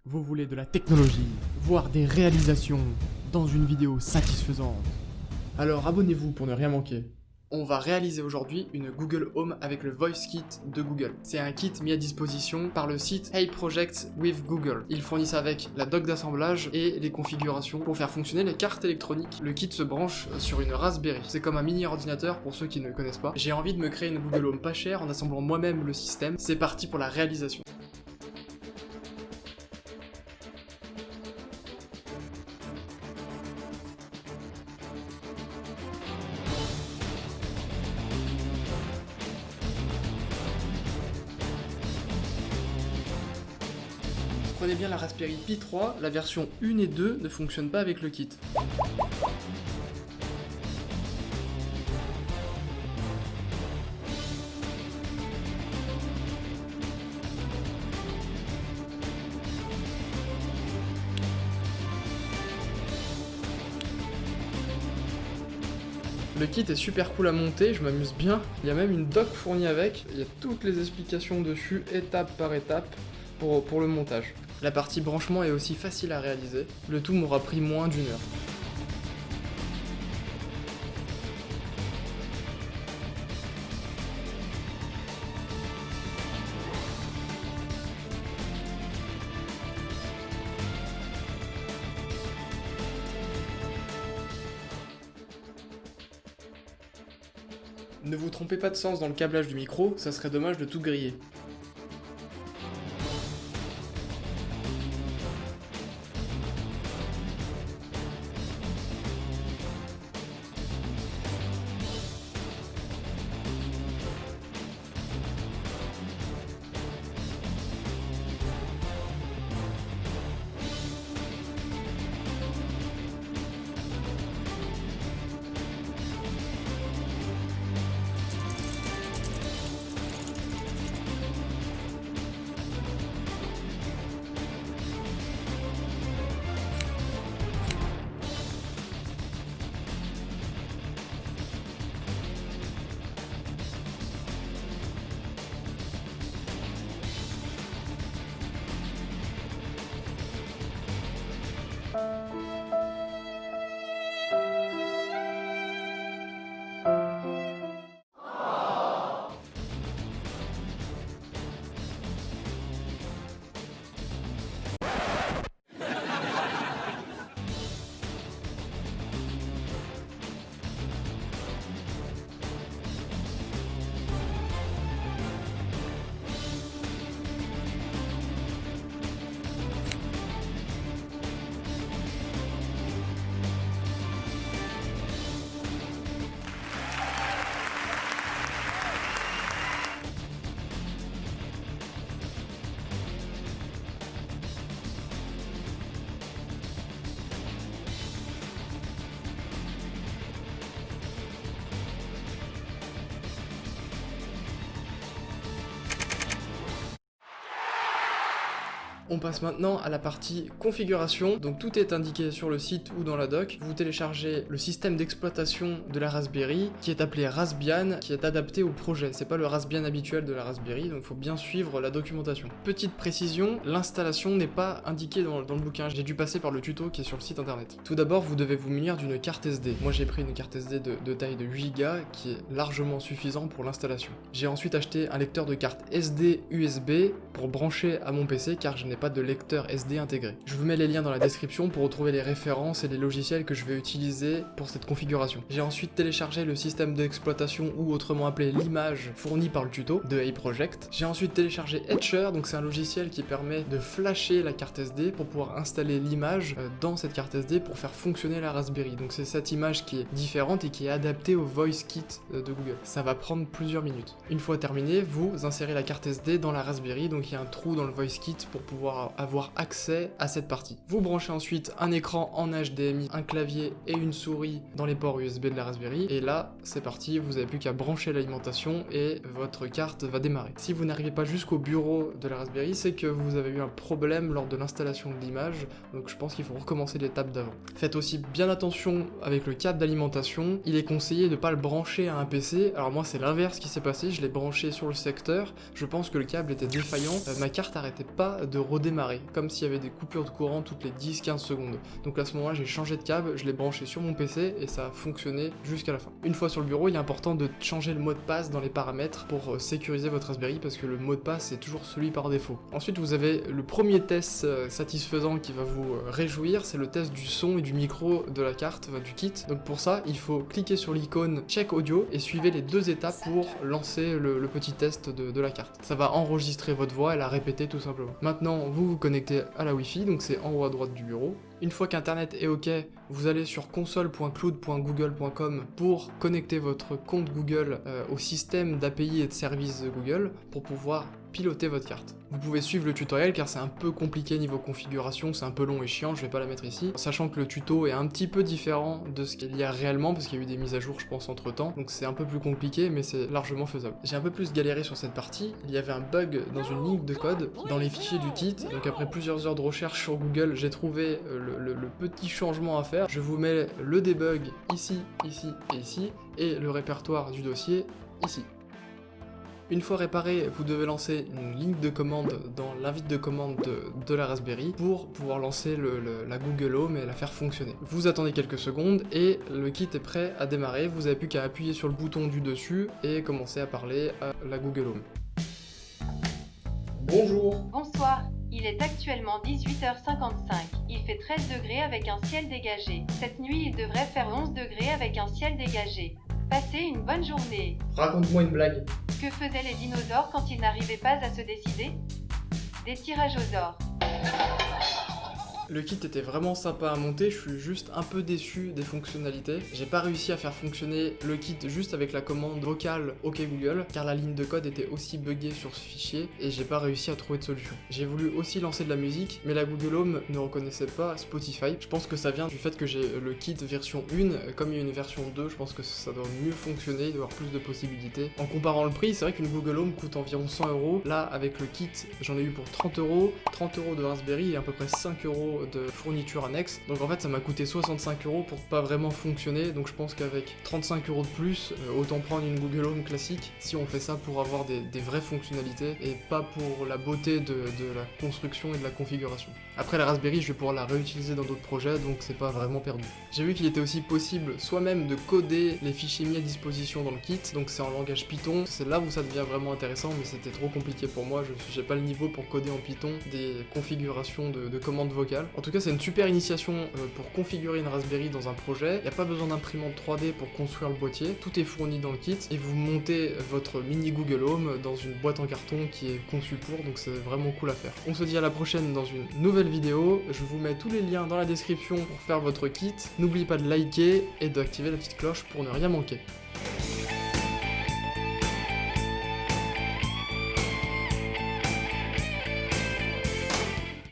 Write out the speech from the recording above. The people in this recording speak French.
Vous voulez de la technologie, voire des réalisations dans une vidéo satisfaisante? Alors abonnez-vous pour ne rien manquer. On va réaliser aujourd'hui une Google Home avec le Voice Kit de Google. C'est un kit mis à disposition par le site Hey Project with Google. Ils fournissent avec la dock d'assemblage et les configurations pour faire fonctionner les cartes électroniques. Le kit se branche sur une Raspberry. C'est comme un mini ordinateur pour ceux qui ne le connaissent pas. J'ai envie de me créer une Google Home pas chère en assemblant moi-même le système. C'est parti pour la réalisation. Prenez bien la Raspberry Pi 3, la version 1 et 2 ne fonctionne pas avec le kit. Le kit est super cool à monter, je m'amuse bien. Il y a même une dock fournie avec, il y a toutes les explications dessus, étape par étape, pour le montage. La partie branchement est aussi facile à réaliser, le tout m'aura pris moins d'1 heure. Ne vous trompez pas de sens dans le câblage du micro, ça serait dommage de tout griller. On passe maintenant à la partie configuration, donc tout est indiqué sur le site ou dans la doc. Vous téléchargez le système d'exploitation de la Raspberry qui est appelé Raspbian, qui est adapté au projet. C'est pas le Raspbian habituel de la Raspberry, donc il faut bien suivre la documentation. Petite précision, l'installation n'est pas indiquée dans le bouquin, j'ai dû passer par le tuto qui est sur le site internet. Tout d'abord, vous devez vous munir d'une carte SD. Moi j'ai pris une carte SD de taille de 8 Go qui est largement suffisant pour l'installation. J'ai ensuite acheté un lecteur de carte SD USB pour brancher à mon PC car je n'ai pas de lecteur SD intégré. Je vous mets les liens dans la description pour retrouver les références et les logiciels que je vais utiliser pour cette configuration. J'ai ensuite téléchargé le système d'exploitation ou autrement appelé l'image fourni par le tuto de Hey Project. J'ai ensuite téléchargé Etcher, donc c'est un logiciel qui permet de flasher la carte SD pour pouvoir installer l'image dans cette carte SD pour faire fonctionner la Raspberry. Donc c'est cette image qui est différente et qui est adaptée au Voice Kit de Google. Ça va prendre plusieurs minutes. Une fois terminé, vous insérez la carte SD dans la Raspberry, donc il y a un trou dans le Voice Kit pour pouvoir avoir accès à cette partie. Vous branchez ensuite un écran en HDMI, un clavier et une souris dans les ports USB de la Raspberry, et là, c'est parti, vous n'avez plus qu'à brancher l'alimentation et votre carte va démarrer. Si vous n'arrivez pas jusqu'au bureau de la Raspberry, c'est que vous avez eu un problème lors de l'installation de l'image, donc je pense qu'il faut recommencer l'étape d'avant. Faites aussi bien attention avec le câble d'alimentation, il est conseillé de ne pas le brancher à un PC, alors moi c'est l'inverse qui s'est passé, je l'ai branché sur le secteur, je pense que le câble était défaillant, ma carte arrêtait pas de redémarrer redémarrer, comme s'il y avait des coupures de courant toutes les 10-15 secondes. Donc à ce moment-là, j'ai changé de câble, je l'ai branché sur mon PC et ça a fonctionné jusqu'à la fin. Une fois sur le bureau, il est important de changer le mot de passe dans les paramètres pour sécuriser votre Raspberry parce que le mot de passe est toujours celui par défaut. Ensuite, vous avez le premier test satisfaisant qui va vous réjouir, c'est le test du son et du micro de la carte, du kit. Donc pour ça, il faut cliquer sur l'icône Check Audio et suivez les 2 étapes pour lancer le petit test de la carte. Ça va enregistrer votre voix et la répéter tout simplement. Maintenant, vous vous connectez à la Wi-Fi, donc c'est en haut à droite du bureau. Une fois qu'Internet est OK, vous allez sur console.cloud.google.com pour connecter votre compte Google au système d'API et de services de Google pour pouvoir piloter votre carte. Vous pouvez suivre le tutoriel car c'est un peu compliqué niveau configuration, c'est un peu long et chiant, je vais pas la mettre ici, sachant que le tuto est un petit peu différent de ce qu'il y a réellement parce qu'il y a eu des mises à jour je pense entre temps, donc c'est un peu plus compliqué mais c'est largement faisable. J'ai un peu plus galéré sur cette partie, il y avait un bug dans une ligne de code dans les fichiers du kit, donc après plusieurs heures de recherche sur Google, j'ai trouvé le petit changement à faire. Je vous mets le debug ici, ici et ici, et le répertoire du dossier ici. Une fois réparé, vous devez lancer une ligne de commande dans l'invite de commande de la Raspberry pour pouvoir lancer la Google Home et la faire fonctionner. Vous attendez quelques secondes et le kit est prêt à démarrer, vous avez plus qu'à appuyer sur le bouton du dessus et commencer à parler à la Google Home. Bonjour. Bonsoir, il est actuellement 18h55. Il fait 13 degrés avec un ciel dégagé. Cette nuit, il devrait faire 11 degrés avec un ciel dégagé. Passez une bonne journée. Raconte-moi une blague. Que faisaient les dinosaures quand ils n'arrivaient pas à se décider? Des tirages aux ors. Le kit était vraiment sympa à monter, je suis juste un peu déçu des fonctionnalités. J'ai pas réussi à faire fonctionner le kit juste avec la commande vocale OK Google, car la ligne de code était aussi buggée sur ce fichier et j'ai pas réussi à trouver de solution. J'ai voulu aussi lancer de la musique, mais la Google Home ne reconnaissait pas Spotify. Je pense que ça vient du fait que j'ai le kit version 1, comme il y a une version 2, je pense que ça doit mieux fonctionner, il doit y avoir plus de possibilités. En comparant le prix, c'est vrai qu'une Google Home coûte environ 100€. Là, avec le kit, j'en ai eu pour 30€, 30€ de Raspberry et à peu près 5€ de fourniture annexe, donc en fait ça m'a coûté 65€ pour pas vraiment fonctionner, donc je pense qu'avec 35€ de plus, autant prendre une Google Home classique si on fait ça pour avoir des vraies fonctionnalités et pas pour la beauté de la construction et de la configuration. Après la Raspberry, je vais pouvoir la réutiliser dans d'autres projets, donc c'est pas vraiment perdu. J'ai vu qu'il était aussi possible soi-même de coder les fichiers mis à disposition dans le kit, donc c'est en langage Python, c'est là où ça devient vraiment intéressant, mais c'était trop compliqué pour moi, j'ai pas le niveau pour coder en Python des configurations de commandes vocales. En tout cas, c'est une super initiation pour configurer une Raspberry dans un projet. Il n'y a pas besoin d'imprimante 3D pour construire le boîtier, tout est fourni dans le kit et vous montez votre mini Google Home dans une boîte en carton qui est conçue pour, donc c'est vraiment cool à faire. On se dit à la prochaine dans une nouvelle vidéo, je vous mets tous les liens dans la description pour faire votre kit. N'oubliez pas de liker et d'activer la petite cloche pour ne rien manquer.